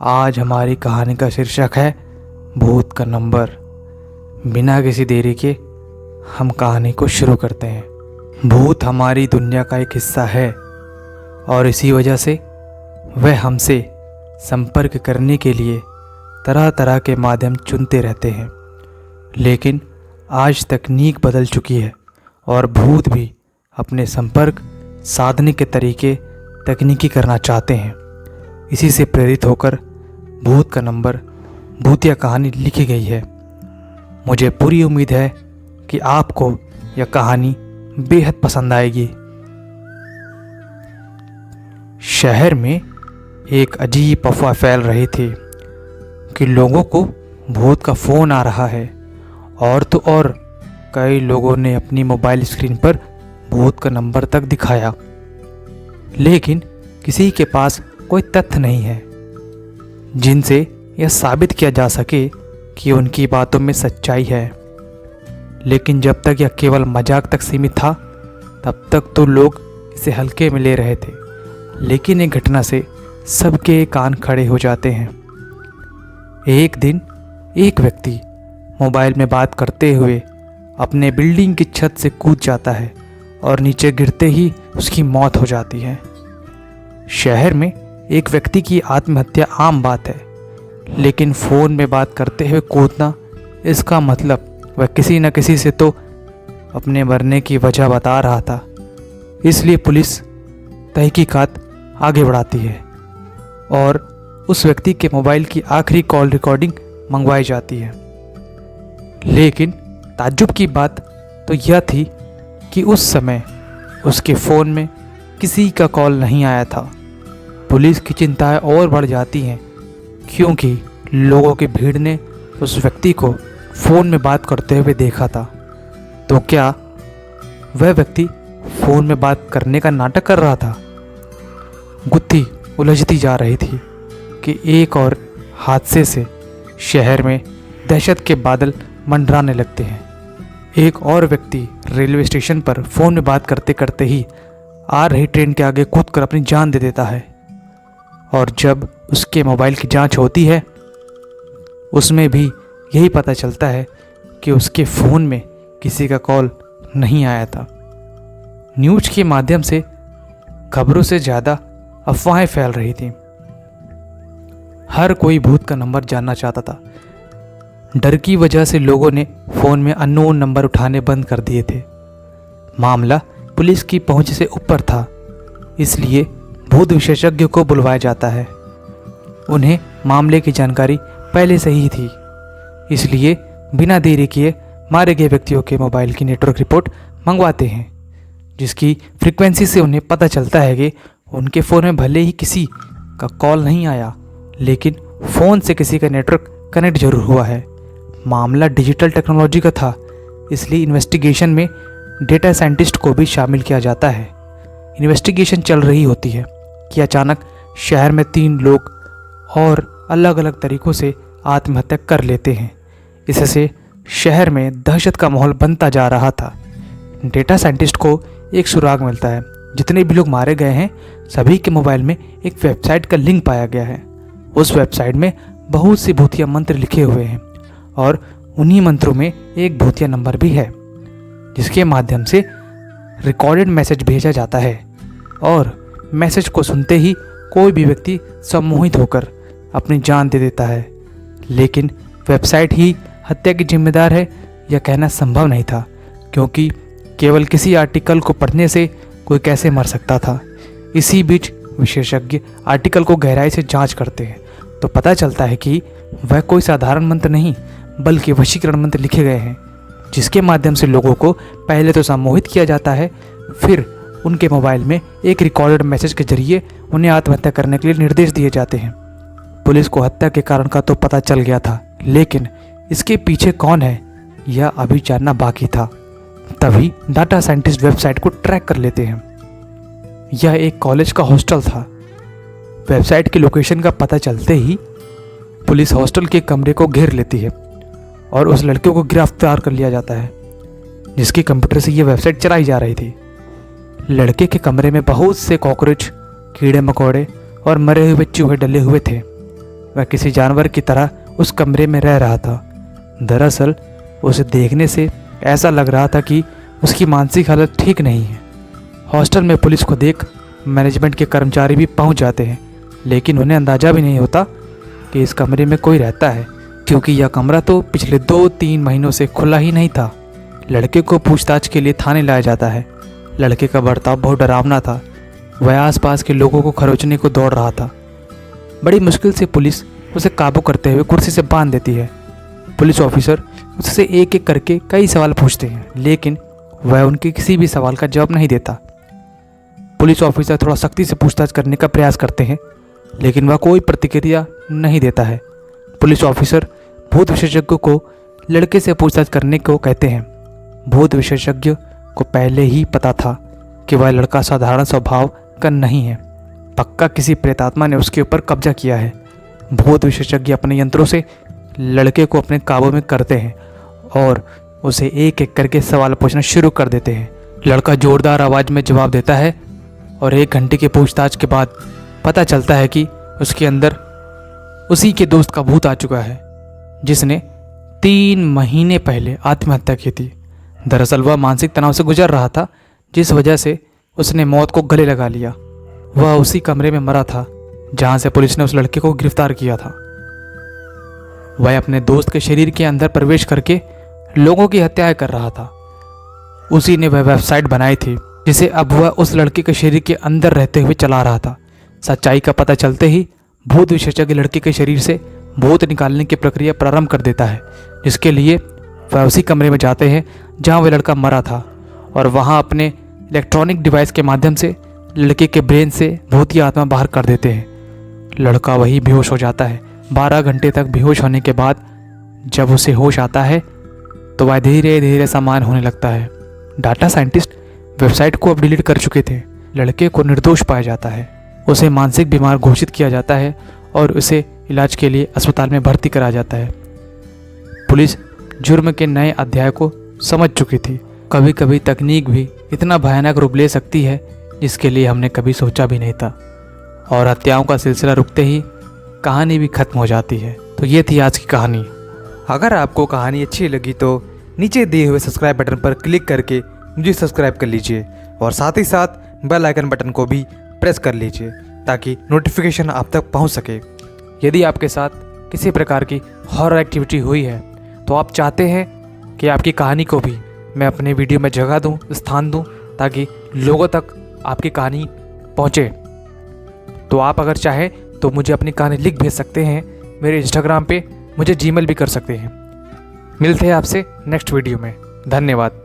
आज हमारी कहानी का शीर्षक है भूत का नंबर। बिना किसी देरी के हम कहानी को शुरू करते हैं। भूत हमारी दुनिया का एक हिस्सा है और इसी वजह से वह हमसे संपर्क करने के लिए तरह तरह के माध्यम चुनते रहते हैं। लेकिन आज तकनीक बदल चुकी है और भूत भी अपने संपर्क साधने के तरीके तकनीकी करना चाहते हैं। इसी से प्रेरित होकर भूत का नंबर भूतिया कहानी लिखी गई है। मुझे पूरी उम्मीद है कि आपको यह कहानी बेहद पसंद आएगी। शहर में एक अजीब अफवाह फैल रही थी कि लोगों को भूत का फ़ोन आ रहा है और तो और कई लोगों ने अपनी मोबाइल स्क्रीन पर भूत का नंबर तक दिखाया, लेकिन किसी के पास कोई तथ्य नहीं है जिनसे यह साबित किया जा सके कि उनकी बातों में सच्चाई है। लेकिन जब तक यह केवल मजाक तक सीमित था तब तक तो लोग इसे हल्के में ले रहे थे। लेकिन एक घटना से सबके कान खड़े हो जाते हैं। एक दिन एक व्यक्ति मोबाइल में बात करते हुए अपने बिल्डिंग की छत से कूद जाता है और नीचे गिरते ही उसकी मौत हो जाती है। शहर में एक व्यक्ति की आत्महत्या आम बात है, लेकिन फ़ोन में बात करते हुए कूदना, इसका मतलब वह किसी न किसी से तो अपने मरने की वजह बता रहा था। इसलिए पुलिस तहकीकात आगे बढ़ाती है और उस व्यक्ति के मोबाइल की आखिरी कॉल रिकॉर्डिंग मंगवाई जाती है। लेकिन ताज्जुब की बात तो यह थी कि उस समय उसके फ़ोन में किसी का कॉल नहीं आया था। पुलिस की चिंताएं और बढ़ जाती हैं क्योंकि लोगों की भीड़ ने उस व्यक्ति को फ़ोन में बात करते हुए देखा था। तो क्या वह व्यक्ति फ़ोन में बात करने का नाटक कर रहा था? गुत्थी उलझती जा रही थी कि एक और हादसे से शहर में दहशत के बादल मंडराने लगते हैं। एक और व्यक्ति रेलवे स्टेशन पर फ़ोन में बात करते करते ही आ रही ट्रेन के आगे कूदकर अपनी जान दे देता है और जब उसके मोबाइल की जांच होती है उसमें भी यही पता चलता है कि उसके फ़ोन में किसी का कॉल नहीं आया था। न्यूज़ के माध्यम से खबरों से ज़्यादा अफवाहें फैल रही थीं। हर कोई भूत का नंबर जानना चाहता था। डर की वजह से लोगों ने फ़ोन में अननोन नंबर उठाने बंद कर दिए थे। मामला पुलिस की पहुंच से ऊपर था, इसलिए भूत विशेषज्ञ को बुलवाया जाता है। उन्हें मामले की जानकारी पहले से ही थी, इसलिए बिना देरी किए मारे गए व्यक्तियों के मोबाइल की नेटवर्क रिपोर्ट मंगवाते हैं, जिसकी फ्रीक्वेंसी से उन्हें पता चलता है कि उनके फ़ोन में भले ही किसी का कॉल नहीं आया, लेकिन फ़ोन से किसी का नेटवर्क कनेक्ट जरूर हुआ है। मामला डिजिटल टेक्नोलॉजी का था, इसलिए इन्वेस्टिगेशन में डेटा साइंटिस्ट को भी शामिल किया जाता है। इन्वेस्टिगेशन चल रही होती है कि अचानक शहर में 3 लोग और अलग अलग तरीक़ों से आत्महत्या कर लेते हैं। इससे शहर में दहशत का माहौल बनता जा रहा था। डेटा साइंटिस्ट को एक सुराग मिलता है। जितने भी लोग मारे गए हैं सभी के मोबाइल में एक वेबसाइट का लिंक पाया गया है। उस वेबसाइट में बहुत सी भूतिया मंत्र लिखे हुए हैं और उन्हीं मंत्रों में एक भूतिया नंबर भी है, जिसके माध्यम से रिकॉर्डेड मैसेज भेजा जाता है और मैसेज को सुनते ही कोई भी व्यक्ति सम्मोहित होकर अपनी जान दे देता है। लेकिन वेबसाइट ही हत्या की जिम्मेदार है यह कहना संभव नहीं था, क्योंकि केवल किसी आर्टिकल को पढ़ने से कोई कैसे मर सकता था। इसी बीच विशेषज्ञ आर्टिकल को गहराई से जांच करते हैं तो पता चलता है कि वह कोई साधारण मंत्र नहीं बल्कि वशीकरण मंत्र लिखे गए हैं, जिसके माध्यम से लोगों को पहले तो सम्मोहित किया जाता है, फिर उनके मोबाइल में एक रिकॉर्डेड मैसेज के जरिए उन्हें आत्महत्या करने के लिए निर्देश दिए जाते हैं। पुलिस को हत्या के कारण का तो पता चल गया था, लेकिन इसके पीछे कौन है यह अभी जानना बाकी था। तभी डाटा साइंटिस्ट वेबसाइट को ट्रैक कर लेते हैं। यह एक कॉलेज का हॉस्टल था। वेबसाइट की लोकेशन का पता चलते ही पुलिस हॉस्टल के कमरे को घेर लेती है और उस लड़के को गिरफ्तार कर लिया जाता है, जिसके कंप्यूटर से यह वेबसाइट चलाई जा रही थी। लड़के के कमरे में बहुत से कॉकरोच, कीड़े मकोड़े और मरे हुए चूहे डले हुए थे। वह किसी जानवर की तरह उस कमरे में रह रहा था। दरअसल उसे देखने से ऐसा लग रहा था कि उसकी मानसिक हालत ठीक नहीं है। हॉस्टल में पुलिस को देख मैनेजमेंट के कर्मचारी भी पहुंच जाते हैं, लेकिन उन्हें अंदाज़ा भी नहीं होता कि इस कमरे में कोई रहता है, क्योंकि यह कमरा तो पिछले 2-3 महीनों से खुला ही नहीं था। लड़के को पूछताछ के लिए थाने लाया जाता है। लड़के का बर्ताव बहुत डरावना था। वह आसपास के लोगों को खरोचने को दौड़ रहा था। बड़ी मुश्किल से पुलिस उसे काबू करते हुए कुर्सी से बांध देती है। पुलिस ऑफिसर उससे एक एक करके कई सवाल पूछते हैं, लेकिन वह उनके किसी भी सवाल का जवाब नहीं देता। पुलिस ऑफिसर थोड़ा सख्ती से पूछताछ करने का प्रयास करते हैं, लेकिन वह कोई प्रतिक्रिया नहीं देता है। पुलिस ऑफिसर भूत विशेषज्ञ को लड़के से पूछताछ करने को कहते हैं। भूत विशेषज्ञ को पहले ही पता था कि वह लड़का साधारण स्वभाव का नहीं है। पक्का किसी प्रेतात्मा ने उसके ऊपर कब्जा किया है। भूत विशेषज्ञ अपने यंत्रों से लड़के को अपने काबू में करते हैं और उसे एक एक करके सवाल पूछना शुरू कर देते हैं। लड़का जोरदार आवाज़ में जवाब देता है और 1 घंटे की पूछताछ के बाद पता चलता है कि उसके अंदर उसी के दोस्त का भूत आ चुका है, जिसने 3 महीने पहले आत्महत्या की थी। दरअसल वह मानसिक तनाव से गुजर रहा था, जिस वजह से उसने मौत को गले लगा लिया। वह उसी कमरे में मरा था जहां से पुलिस ने उस लड़के को गिरफ्तार किया था। वह अपने दोस्त के शरीर के अंदर प्रवेश करके लोगों की हत्याएं कर रहा था। उसी ने वह वेबसाइट बनाई थी जिसे अब वह उस लड़के के शरीर के अंदर रहते हुए चला रहा था। सच्चाई का पता चलते ही भूत विशेषज्ञ लड़के के शरीर से भूत निकालने की प्रक्रिया प्रारंभ कर देता है, जिसके लिए वह उसी कमरे में जाते हैं जहां वह लड़का मरा था और वहां अपने इलेक्ट्रॉनिक डिवाइस के माध्यम से लड़के के ब्रेन से भूतिया आत्मा बाहर कर देते हैं। लड़का वही बेहोश हो जाता है। 12 घंटे तक बेहोश होने के बाद जब उसे होश आता है तो वह धीरे धीरे सामान्य होने लगता है। डाटा साइंटिस्ट वेबसाइट को अब डिलीट कर चुके थे। लड़के को निर्दोष पाया जाता है। उसे मानसिक बीमार घोषित किया जाता है और उसे इलाज के लिए अस्पताल में भर्ती कराया जाता है। पुलिस जुर्म के नए अध्याय को समझ चुकी थी। कभी कभी तकनीक भी इतना भयानक रूप ले सकती है जिसके लिए हमने कभी सोचा भी नहीं था, और हत्याओं का सिलसिला रुकते ही कहानी भी खत्म हो जाती है। तो ये थी आज की कहानी। अगर आपको कहानी अच्छी लगी तो नीचे दिए हुए सब्सक्राइब बटन पर क्लिक करके मुझे सब्सक्राइब कर लीजिए और साथ ही साथ बेल आइकन बटन को भी प्रेस कर लीजिए ताकि नोटिफिकेशन आप तक पहुंच सके। यदि आपके साथ किसी प्रकार की हॉरर एक्टिविटी हुई है तो आप चाहते हैं कि आपकी कहानी को भी मैं अपने वीडियो में जगह दूं, स्थान दूं, ताकि लोगों तक आपकी कहानी पहुंचे, तो आप अगर चाहें तो मुझे अपनी कहानी लिख भेज सकते हैं। मेरे इंस्टाग्राम पे मुझे जीमेल भी कर सकते हैं। मिलते हैं आपसे नेक्स्ट वीडियो में। धन्यवाद।